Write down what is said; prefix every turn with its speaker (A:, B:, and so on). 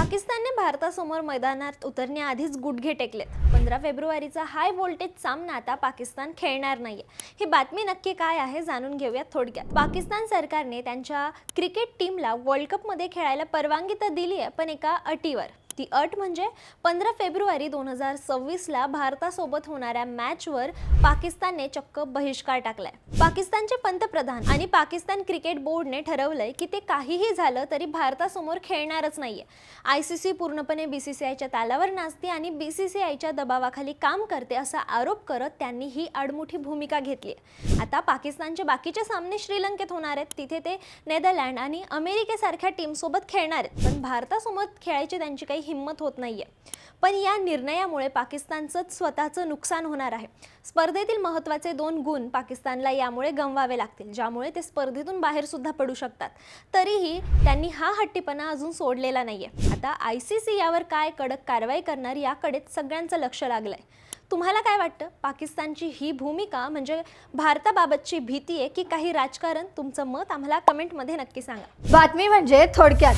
A: पाकिस्तानने भारतासमोर मैदानात उतरण्याआधीच गुडघे टेकलेत। 15 फेब्रुवारीचा हाय व्होल्टेज सामना आता पाकिस्तान खेळणार नाहीये। ही बातमी नक्की काय आहे जाणून घेऊयात थोडक्यात। पाकिस्तान सरकारने त्यांच्या क्रिकेट टीमला वर्ल्ड कप मध्ये खेळायला परवानगी तर दिली आहे, पण एका अटीवर। ती अट म्हणजे 15 फेब्रुवारी 2026 ला भारतासोबत होणाऱ्या मॅचवर पाकिस्तानने चक्क बहिष्कार टाकलाय। पाकिस्तानचे पंतप्रधान आणि पाकिस्तान क्रिकेट बोर्डने ठरवलंय की ते काहीही झालं तरी भारतासमोर खेळणारच नाहीये। आयसीसी पूर्णपणे बीसीसीआयच्या तालावर नाचते आणि बीसीसीआयच्या दबावाखाली काम करते असा आरोप करत त्यांनी ही आडमुठी भूमिका घेतली। आता पाकिस्तानचे बाकीचे सामने श्रीलंकेत होणार आहेत, तिथे ते नेदरलँड आणि अमेरिकेसारख्या टीम सोबत खेळणार आहेत, पण भारतासोबत खेळायची त्यांची काही हिम्मत होत नाहीये। पण या निर्णयामुळे पाकिस्तानचं स्वतःचं नुकसान होणार आहे। स्पर्धेतील महत्त्वाचे 2 गुण पाकिस्तानला यामुळे गमवावे लागतील, ज्यामुळे ते स्पर्धेतून बाहेर सुद्धा पडू शकतात। तरीही त्यांनी हा हट्टीपणा अजून सोडलेला नाहीये। आता आयसीसी यावर काय कडक कारवाई करणार याकडे सगळ्यांचं लक्ष लागलंय। तुम्हाला काय वाटतं? पाकिस्तानची ही भूमिका म्हणजे भारताबाबतची भीती आहे की काही राजकारण? तुमचं मत आम्हाला कमेंटमध्ये नक्की सांगा।
B: बातमी म्हणजे थोडक्यात